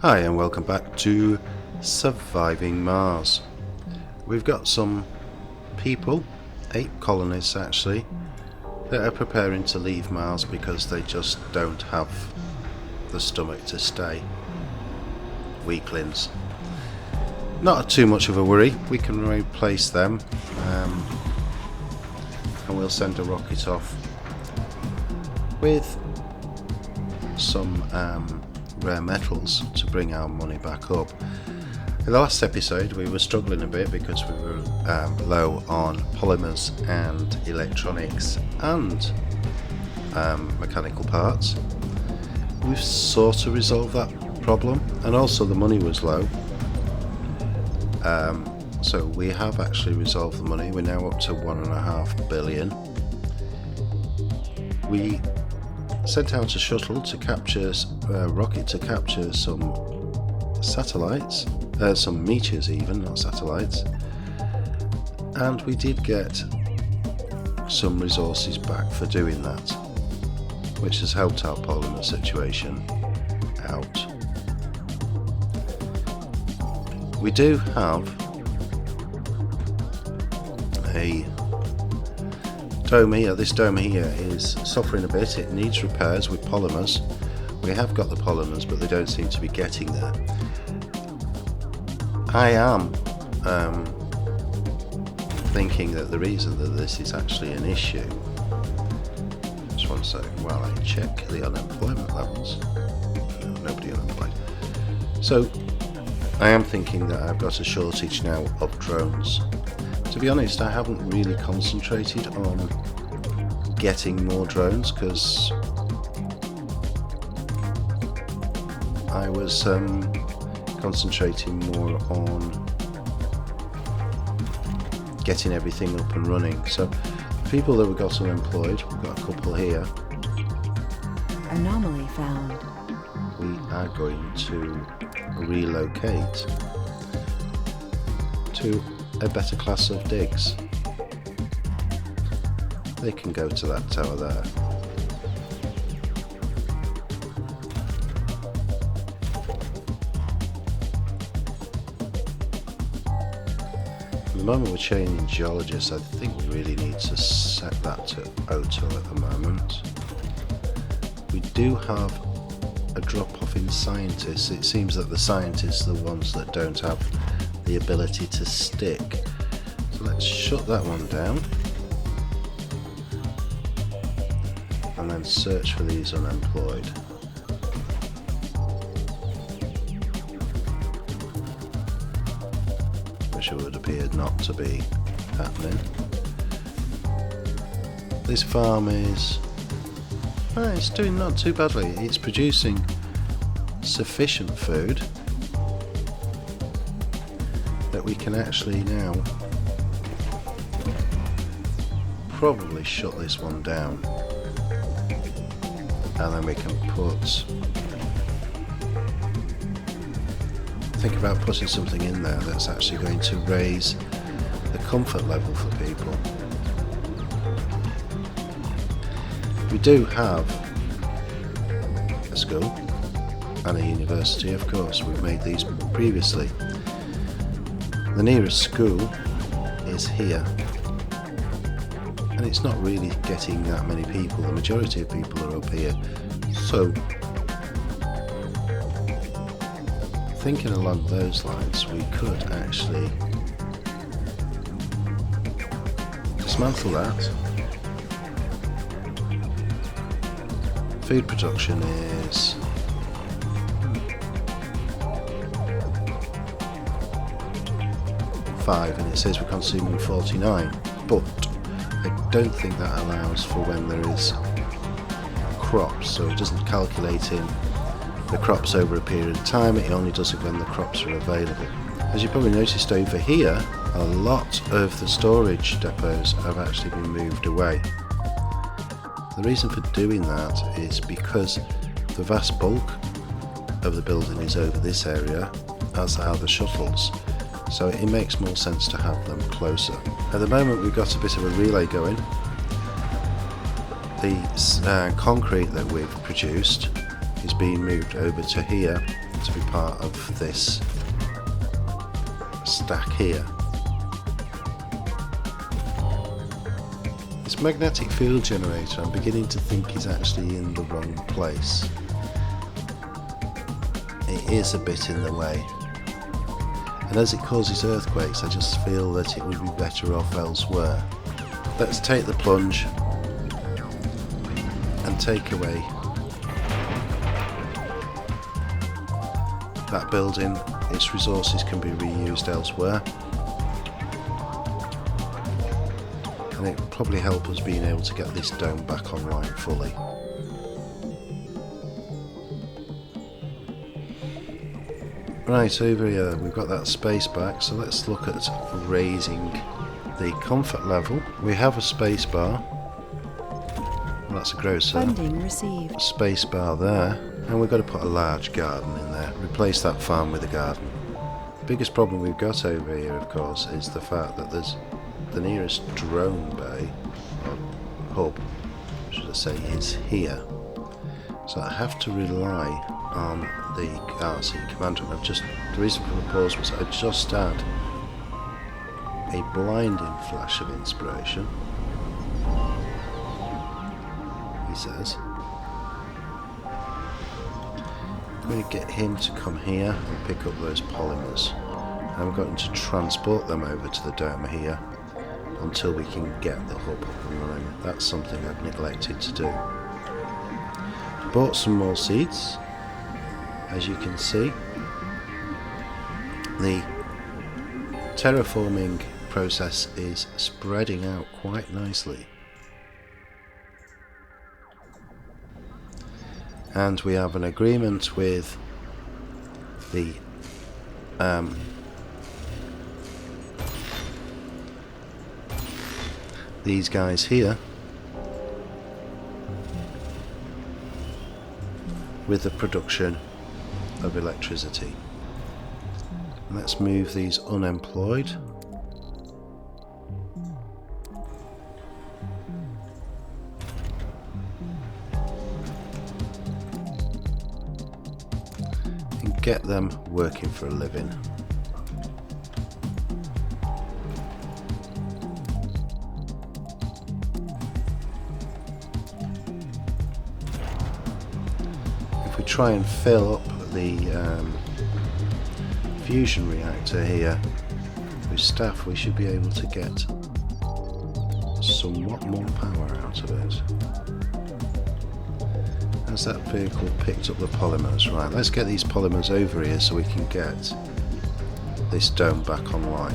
Hi and welcome back to Surviving Mars. We've got some people, 8 colonists actually, that are preparing to leave Mars because they just don't have the stomach to stay. Weaklings. Not too much of a worry, we can replace them and we'll send a rocket off with some rare metals to bring our money back up. In the last episode we were struggling a bit because we were low on polymers and electronics and mechanical parts. We've sort of resolved that problem, and also the money was low, so we have actually resolved the money. We're now up to 1.5 billion. We sent out a shuttle to capture a rocket to capture some satellites, some meteors even, not satellites, and we did get some resources back for doing that, which has helped our polymer situation out. We do have a dome here. This dome here is suffering a bit. It needs repairs with polymers. We have got the polymers, but they don't seem to be getting there. I am thinking that the reason that this is actually an issue, just one second while I check the unemployment levels. No, nobody unemployed. So I am thinking that I've got a shortage now of drones. To be honest, I haven't really concentrated on getting more drones because I was concentrating more on getting everything up and running. So the people that we got unemployed, we've got a couple here. Anomaly found. We are going to relocate to a better class of digs. They can go to that tower there. At the moment we're training geologists. I think we really need to set that to auto at the moment. We do have a drop off in scientists. It seems that the scientists are the ones that don't have the ability to stick. So let's shut that one down and then search for these unemployed. Which would appear not to be happening. This farm is it's doing not too badly. It's producing sufficient food that we can actually now probably shut this one down, and then we can think about putting something in there that's actually going to raise the comfort level for people. We do have a school and a university, of course. We've made these previously. The nearest school is here, and it's not really getting that many people. The majority of people are up here. So thinking along those lines, we could actually dismantle that. Food production is and it says we're consuming 49, but I don't think that allows for when there is crops, so it doesn't calculate in the crops over a period of time. It only does it when the crops are available. As you probably noticed over here, a lot of the storage depots have actually been moved away. The reason for doing that is because the vast bulk of the building is over this area, as are the shuttles. So it makes more sense to have them closer. At the moment we've got a bit of a relay going. The concrete that we've produced is being moved over to here to be part of this stack here. This magnetic field generator, I'm beginning to think, is actually in the wrong place. It is a bit in the way, and as it causes earthquakes, I just feel that it would be better off elsewhere. Let's take the plunge and take away that building. Its resources can be reused elsewhere, and it will probably help us being able to get this dome back online fully. Right, over here we've got that space back, so let's look at raising the comfort level. We have a space bar, that's a grocer. Funding received. Space bar there, and we've got to put a large garden in there. Replace that farm with a garden. The biggest problem we've got over here, of course, is the fact that there's the nearest drone bay, or hub, should I say, is here. So I have to rely on the Earthsick commander. The reason for the pause was I just had a blinding flash of inspiration, he says. I'm going to get him to come here and pick up those polymers. I'm going to transport them over to the dome here until we can get the hub up and running. That's something I've neglected to do. Bought some more seeds. As you can see, the terraforming process is spreading out quite nicely, and we have an agreement with the these guys here with the production of electricity. Let's move these unemployed. And get them working for a living. If we try and fill up the fusion reactor here with staff, we should be able to get somewhat more power out of it. Has that vehicle picked up the polymers? Right, let's get these polymers over here so we can get this dome back online.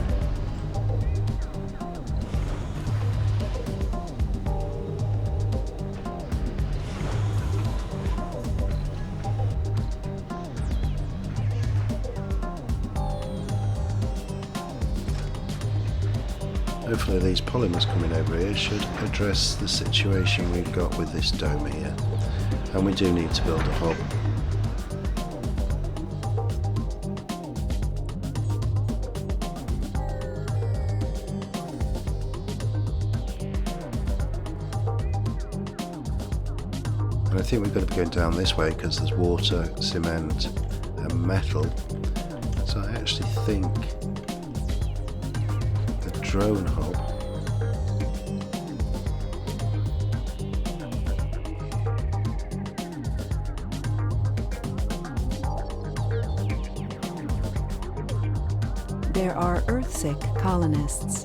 Hopefully these polymers coming over here should address the situation we've got with this dome here. And we do need to build a hub. And I think we've got to be going down this way because there's water, cement and metal. So I actually think drone hub There are Earthsick colonists.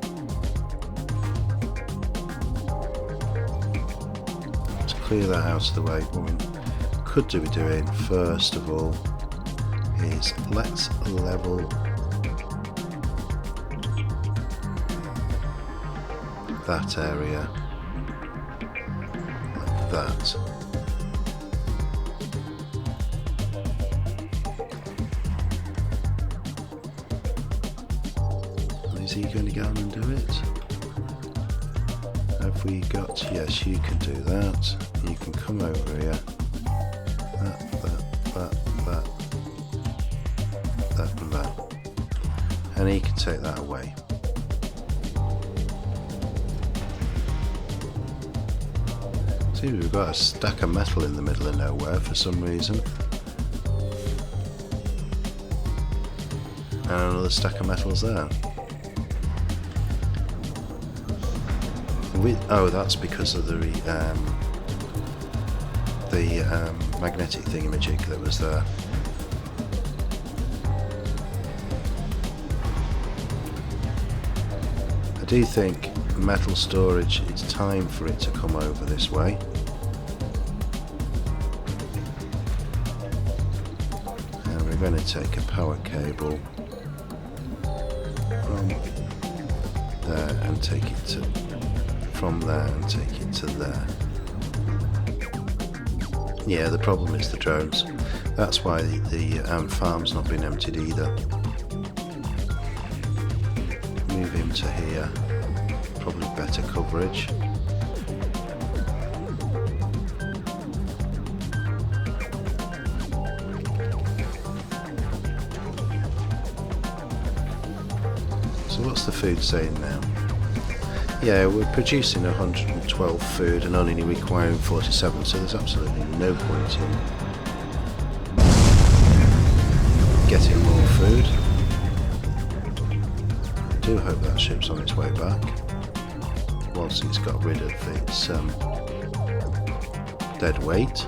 To clear that out of the way, what we could be doing first of all is let's level that area like that. Is he going to go on and do it? Have we got... Yes, you can do that. You can come over here. That and that. And he can take that away. See, we've got a stack of metal in the middle of nowhere for some reason. And another stack of metals there. Oh, that's because of the magnetic thingamajig that was there. I do think metal storage, it's time for it to come over this way. And we're going to take a power cable from there and take it to there. Yeah, the problem is the drones. That's why the farm's not been emptied either. Move him to here. Probably better coverage. So what's the food saying now? Yeah, we're producing 112 food and only requiring 47, so there's absolutely no point in getting more food. I do hope that ship's on its way back once it's got rid of its dead weight.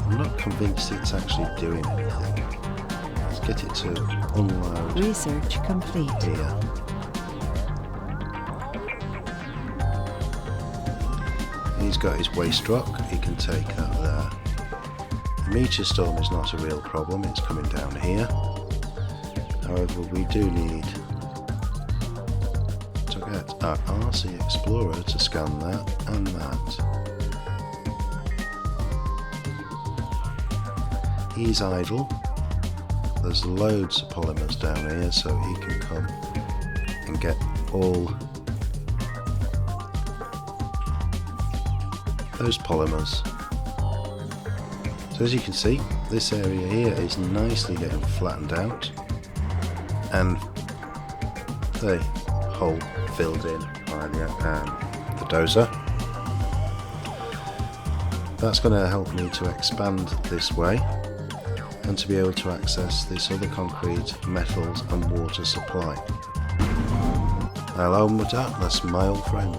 I'm not convinced it's actually doing anything. Let's get it to unload. Research complete. Here. He's got his waste rock, he can take that there. The meteor storm is not a real problem, it's coming down here. However, we do need to get our RC Explorer to scan that and that. He's idle. There's loads of polymers down here, so he can come and get all those polymers. So as you can see, this area here is nicely getting flattened out and the hole filled in by the dozer. That's going to help me to expand this way and to be able to access this other concrete, metals and water supply. Hello darkness, my old friend.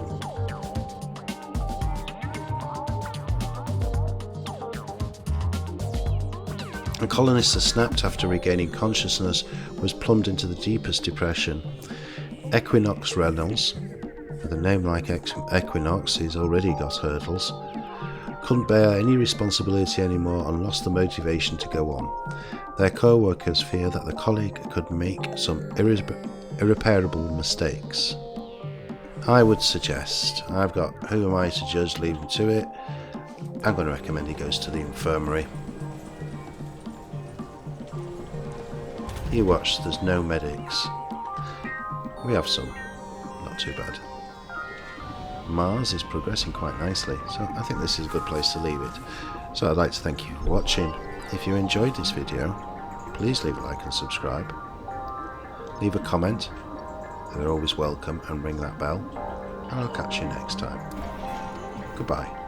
A colonist that snapped after regaining consciousness was plumbed into the deepest depression. Equinox Reynolds, with a name like Equinox, he's already got hurdles, couldn't bear any responsibility anymore and lost the motivation to go on. Their co-workers fear that the colleague could make some irreparable mistakes. I would suggest, who am I to judge, leave him to it. I'm going to recommend he goes to the infirmary. You watch, there's no medics. We have some, not too bad. Mars is progressing quite nicely, so I think this is a good place to leave it. So I'd like to thank you for watching. If you enjoyed this video, please leave a like and subscribe. Leave a comment, they're always welcome, and ring that bell. And I'll catch you next time. Goodbye.